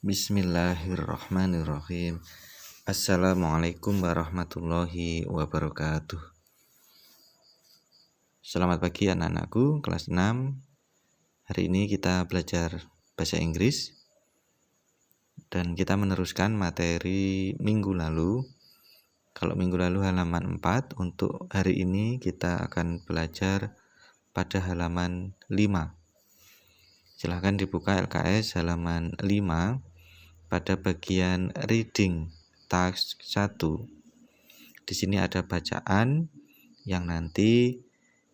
Bismillahirrahmanirrahim. Assalamualaikum warahmatullahi wabarakatuh. Selamat pagi anak-anakku kelas 6. Hari ini kita belajar bahasa Inggris dan kita meneruskan materi minggu lalu. Kalau minggu lalu halaman 4, untuk hari ini kita akan belajar pada halaman 5. Silahkan dibuka LKS halaman 5 pada bagian reading task 1. Di sini ada bacaan yang nanti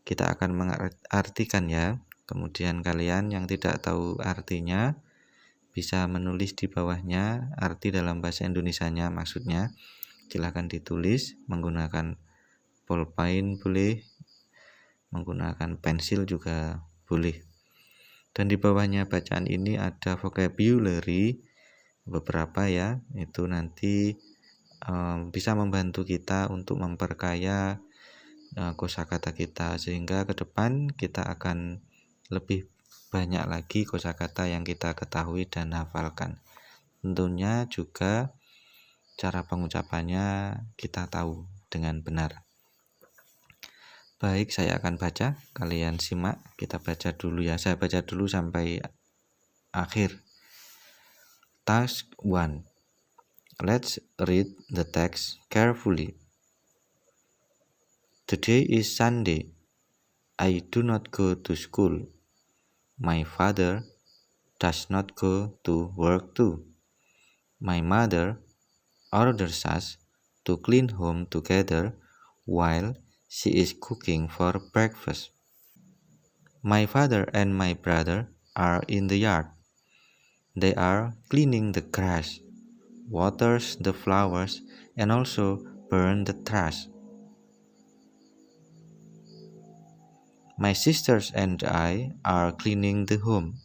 kita akan mengartikan ya. Kemudian kalian yang tidak tahu artinya bisa menulis di bawahnya arti dalam bahasa Indonesianya maksudnya. Silahkan ditulis menggunakan pulpen boleh, menggunakan pensil juga boleh. Dan di bawahnya bacaan ini ada vocabulary beberapa ya, itu nanti bisa membantu kita untuk memperkaya kosakata kita, sehingga ke depan kita akan lebih banyak lagi kosakata yang kita ketahui dan hafalkan. Tentunya juga cara pengucapannya kita tahu dengan benar. Baik, saya akan baca, kalian simak. Kita baca dulu ya, saya baca dulu sampai akhir. Task 1. Let's read the text carefully. Today is Sunday. I do not go to school. My father does not go to work too. My mother orders us to clean home together while she is cooking for breakfast. My father and my brother are in the yard. They are cleaning the grass, waters the flowers, and also burn the trash. My sisters and I are cleaning the home.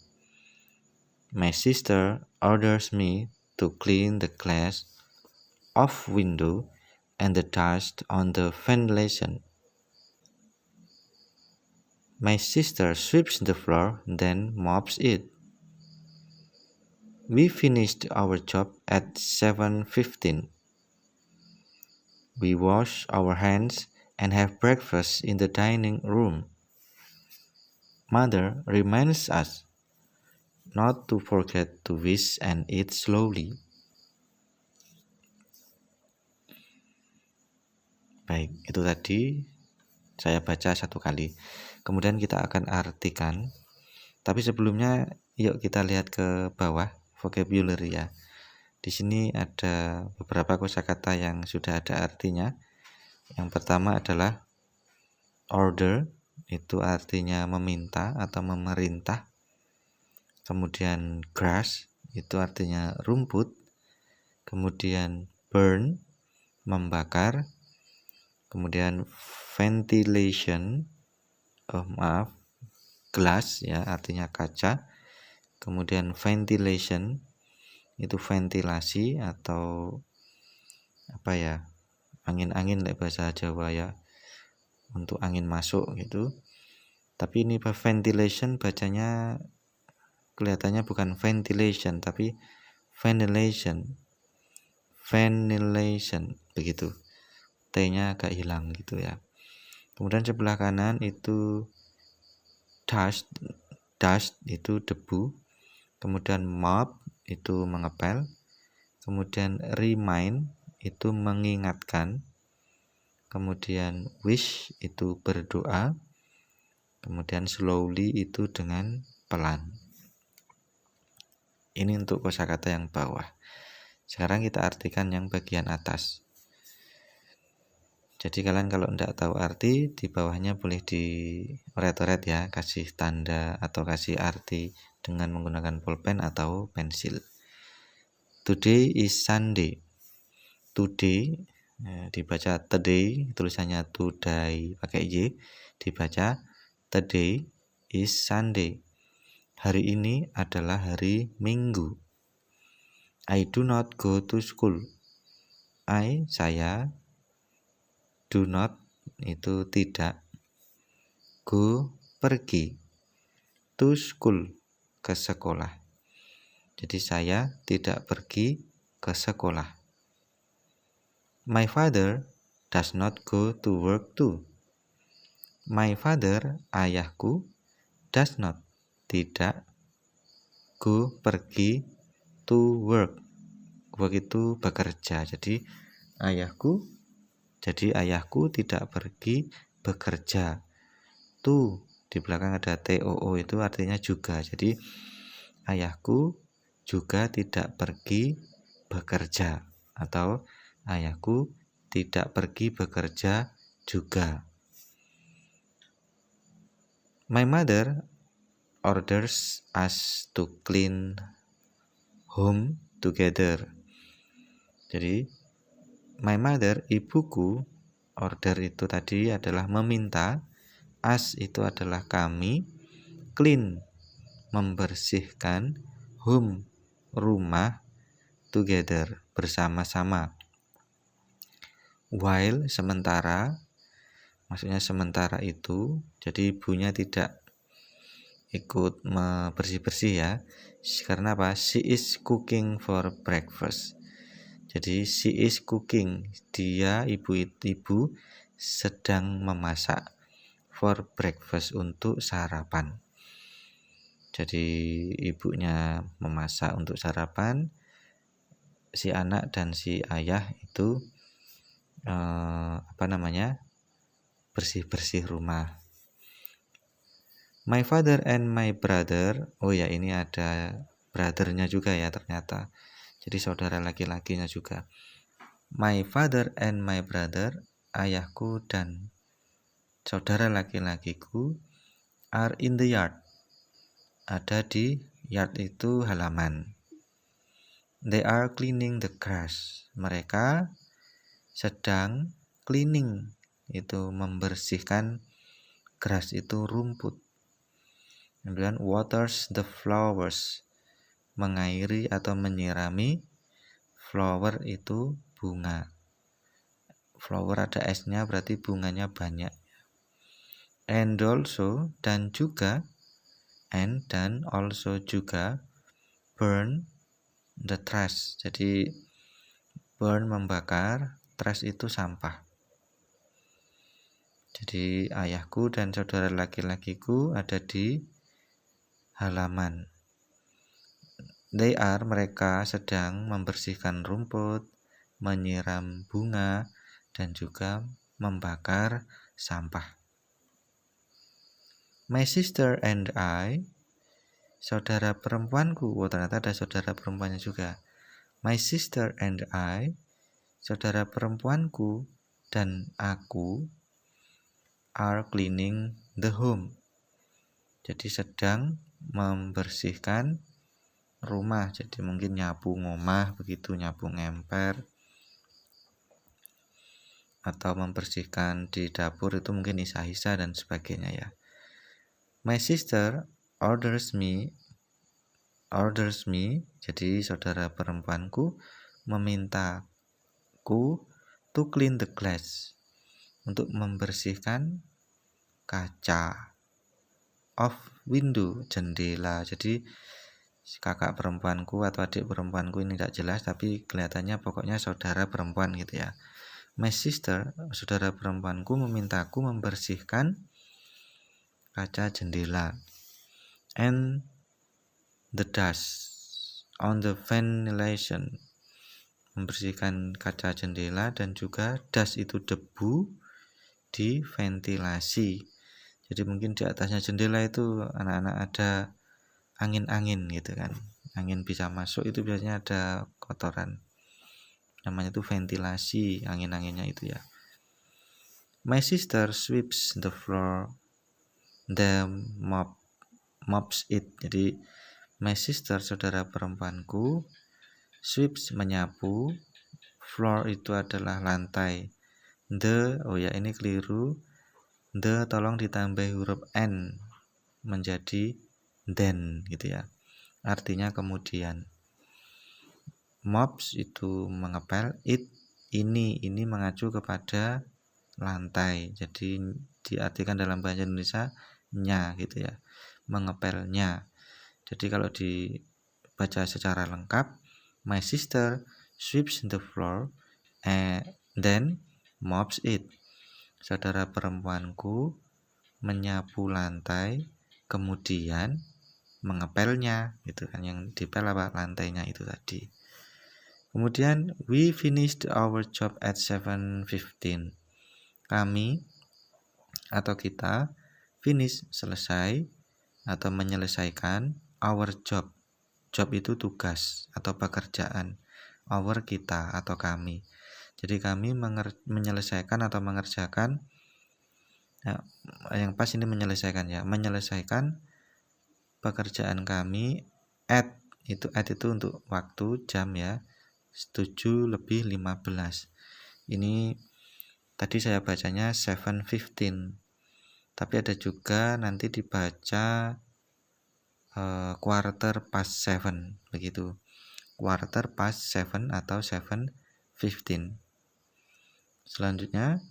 My sister orders me to clean the glass off window and the dust on the ventilation. My sister sweeps the floor, then mops it. We finished our job at 7:15. We wash our hands and have breakfast in the dining room. Mother reminds us not to forget to wish and eat slowly. Baik, itu tadi saya baca satu kali. Kemudian kita akan artikan. Tapi sebelumnya yuk kita lihat ke bawah vocabulary ya. Di sini ada beberapa kosakata yang sudah ada artinya. Yang pertama adalah order, itu artinya meminta atau memerintah. Kemudian grass, itu artinya rumput. Kemudian burn, membakar. Kemudian ventilation, glass ya, artinya kaca. Kemudian ventilation itu ventilasi atau apa ya, angin-angin lah bahasa Jawa ya, untuk angin masuk gitu. Tapi ini ventilation bacanya kelihatannya bukan ventilation tapi ventilation begitu, T-nya agak hilang gitu ya. Kemudian sebelah kanan itu dust itu debu. Kemudian mop itu mengepel. Kemudian remind itu mengingatkan. Kemudian wish itu berdoa. Kemudian slowly itu dengan pelan. Ini untuk kosakata yang bawah. Sekarang kita artikan yang bagian atas. Jadi kalian kalau tidak tahu arti, di bawahnya boleh dioret-oret ya, kasih tanda atau kasih arti dengan menggunakan pulpen atau pensil. Today is Sunday. Today dibaca today, tulisannya today pakai y, dibaca today is Sunday. Hari ini adalah hari Minggu. I do not go to school. Saya, do not itu tidak, go pergi, to school ke sekolah. Jadi saya tidak pergi ke sekolah. My father does not go to work too. My father, ayahku, does not, tidak, go, pergi, to work. Work itu bekerja. Jadi ayahku tidak pergi bekerja. To, di belakang ada TOO itu artinya juga. Jadi ayahku juga tidak pergi bekerja, atau ayahku tidak pergi bekerja juga. My mother orders us to clean home together. Jadi my mother, ibuku, order itu tadi adalah meminta, us itu adalah kami, clean, membersihkan, home, rumah, together, bersama-sama. While, sementara, maksudnya sementara itu, jadi ibunya tidak ikut bersih-bersih ya. Karena apa? She is cooking for breakfast. Jadi she is cooking, dia ibu sedang memasak for breakfast, untuk sarapan. Jadi ibunya memasak untuk sarapan, si anak dan si ayah itu bersih-bersih rumah. My father and my brother, oh ya ini ada brothernya juga ya ternyata. Jadi saudara laki-lakinya juga. My father and my brother, ayahku dan saudara laki-lakiku, are in the yard. Ada di yard itu halaman. They are cleaning the grass. Mereka sedang cleaning, itu membersihkan grass itu rumput. Kemudian waters the flowers, mengairi atau menyirami, flower itu bunga. Flower ada S-nya berarti bunganya banyak. And also, dan juga, and dan also juga, burn the trash. Jadi burn membakar, trash itu sampah. Jadi ayahku dan saudara laki-lakiku ada di halaman. They are, mereka sedang membersihkan rumput, menyiram bunga, dan juga membakar sampah. My sister and I, saudara perempuanku, ternyata ada saudara perempuannya juga. My sister and I, saudara perempuanku dan aku, are cleaning the home. Jadi sedang membersihkan rumah, jadi mungkin nyapu ngomah begitu, nyapu ngemper, atau membersihkan di dapur itu mungkin isa-isa dan sebagainya ya. My sister orders me, jadi saudara perempuanku memintaku to clean the glass, untuk membersihkan kaca, of window, jendela. Jadi kakak perempuanku atau adik perempuanku ini tidak jelas, tapi kelihatannya pokoknya saudara perempuan gitu ya. My sister, saudara perempuanku, memintaku membersihkan kaca jendela. And the dust on the ventilation, membersihkan kaca jendela dan juga dust itu debu di ventilasi. Jadi mungkin di atasnya jendela itu anak-anak ada angin-angin gitu kan. Angin bisa masuk, itu biasanya ada kotoran. Namanya itu ventilasi, angin-anginnya itu ya. My sister sweeps the floor, the mops it. Jadi my sister, saudara perempuanku, sweeps, menyapu, floor itu adalah lantai. The, oh ya ini keliru, the tolong ditambah huruf N menjadi then gitu ya. Artinya kemudian. Mops itu mengepel, it ini mengacu kepada lantai. Jadi diartikan dalam bahasa Indonesia nya gitu ya. Mengepelnya. Jadi kalau di baca secara lengkap. My sister sweeps the floor and then mops it. Saudara perempuanku menyapu lantai, kemudian mengepelnya, gitu kan, yang dipel apa, lantainya itu tadi. Kemudian we finished our job at 7:15. Kami atau kita finish, selesai atau menyelesaikan, our job. Job itu tugas atau pekerjaan. Our kita atau kami. Jadi kami menyelesaikan atau mengerjakan, ya, yang pas ini menyelesaikan ya, menyelesaikan pekerjaan kami at itu untuk waktu, jam ya, 7:15. Ini tadi saya bacanya 7:15. Tapi ada juga nanti dibaca quarter past 7 begitu. Quarter past 7 atau 7:15. Selanjutnya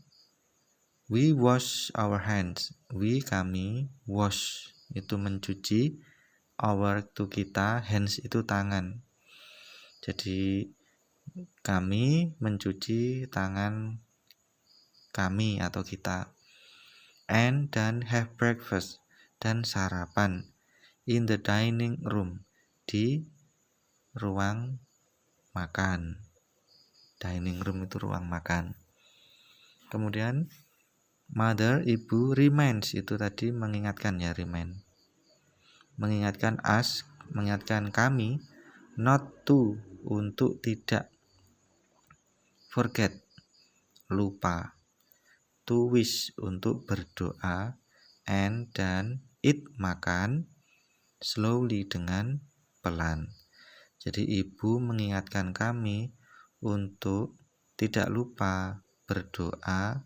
we wash our hands. We kami, wash itu mencuci, our itu kita, hands itu tangan. Jadi kami mencuci tangan kami atau kita. And dan have breakfast, dan sarapan, in the dining room, di ruang makan. Dining room itu ruang makan. Kemudian mother, ibu, reminds, itu tadi mengingatkan ya, remind. Mengingatkan us, mengingatkan kami, not to, untuk tidak, forget, lupa, to wish, untuk berdoa, and dan eat, makan, slowly, dengan pelan. Jadi ibu mengingatkan kami untuk tidak lupa berdoa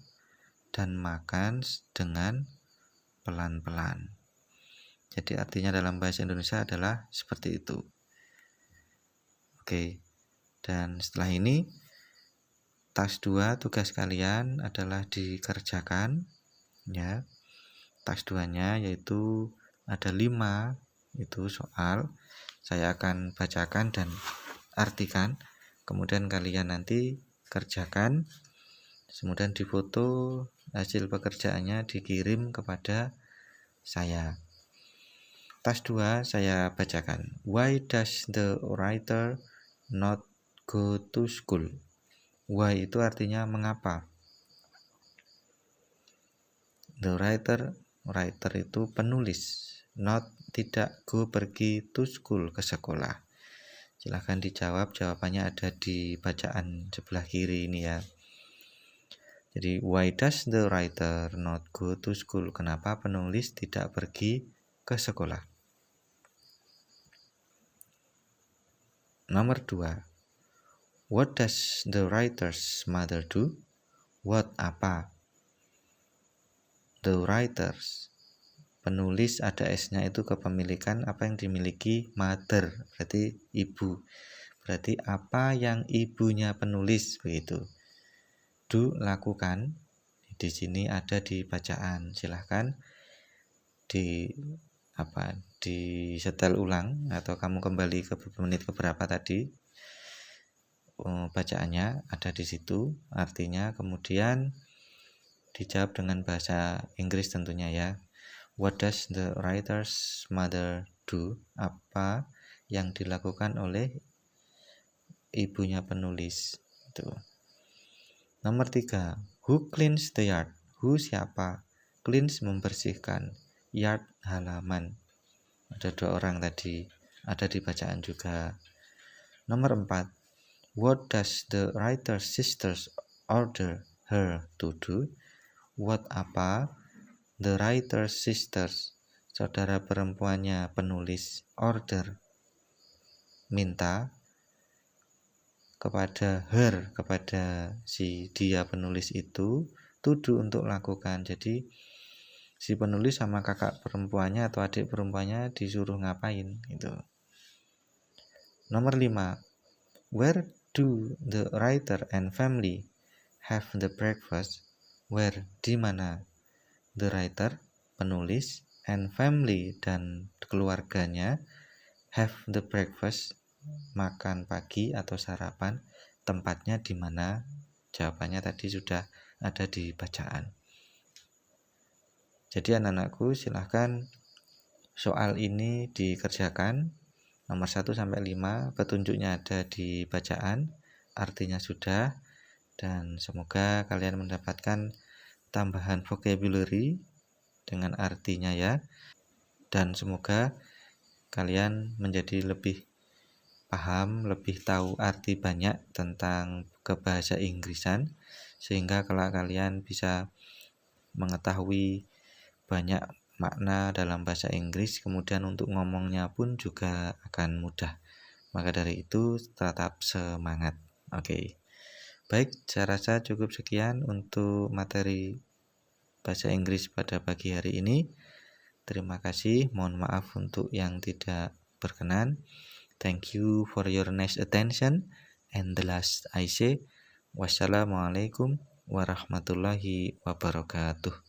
dan makan dengan pelan-pelan. Jadi artinya dalam bahasa Indonesia adalah seperti itu. Oke. Dan setelah ini task 2 tugas kalian adalah dikerjakan ya. Task 2-nya yaitu ada 5 itu soal. Saya akan bacakan dan artikan. Kemudian kalian nanti kerjakan. Kemudian difoto hasil pekerjaannya, dikirim kepada saya. Task 2 saya bacakan. Why does the writer not go to school? Why itu artinya mengapa. The writer itu penulis. Not, tidak, go, pergi, to school, ke sekolah. Silahkan dijawab, jawabannya ada di bacaan sebelah kiri ini ya. Jadi why does the writer not go to school? Kenapa penulis tidak pergi ke sekolah? Nomor 2. What does the writer's mother do? What, apa? The writers, penulis ada S-nya itu kepemilikan, apa yang dimiliki, mother, berarti ibu. Berarti apa yang ibunya penulis, begitu. Do, lakukan. Di sini ada di bacaan. Silahkan disetel ulang atau kamu kembali ke menit keberapa tadi. Bacaannya ada di situ, artinya kemudian dijawab dengan bahasa Inggris tentunya ya. What does the writer's mother do? Apa yang dilakukan oleh ibunya penulis? Itu. Nomor 3. Who cleans the yard? Who siapa? Cleans membersihkan. Yard halaman. Ada 2 orang tadi. Ada di bacaan juga. Nomor 4. What does the writer's sisters order her to do? What, apa? The writer's sisters, saudara perempuannya penulis, order, minta kepada her, kepada si dia penulis itu, to do, untuk lakukan. Jadi si penulis sama kakak perempuannya atau adik perempuannya disuruh ngapain gitu. Nomor 5. Where do the writer and family have the breakfast? Where, di mana? The writer, penulis, and family, dan keluarganya have the breakfast, makan pagi atau sarapan, tempatnya di mana? Jawabannya tadi sudah ada di bacaan. Jadi anak-anakku silahkan soal ini dikerjakan. Nomor 1 sampai 5 petunjuknya ada di bacaan, artinya sudah, dan semoga kalian mendapatkan tambahan vocabulary dengan artinya ya. Dan semoga kalian menjadi lebih paham, lebih tahu arti banyak tentang kebahasa Inggrisan, sehingga kalau kalian bisa mengetahui banyak makna dalam bahasa Inggris, kemudian untuk ngomongnya pun juga akan mudah. Maka dari itu tetap semangat. Oke. Baik, saya rasa cukup sekian untuk materi bahasa Inggris pada pagi hari ini. Terima kasih, mohon maaf untuk yang tidak berkenan. Thank you for your nice attention. And the last I say, wassalamualaikum warahmatullahi wabarakatuh.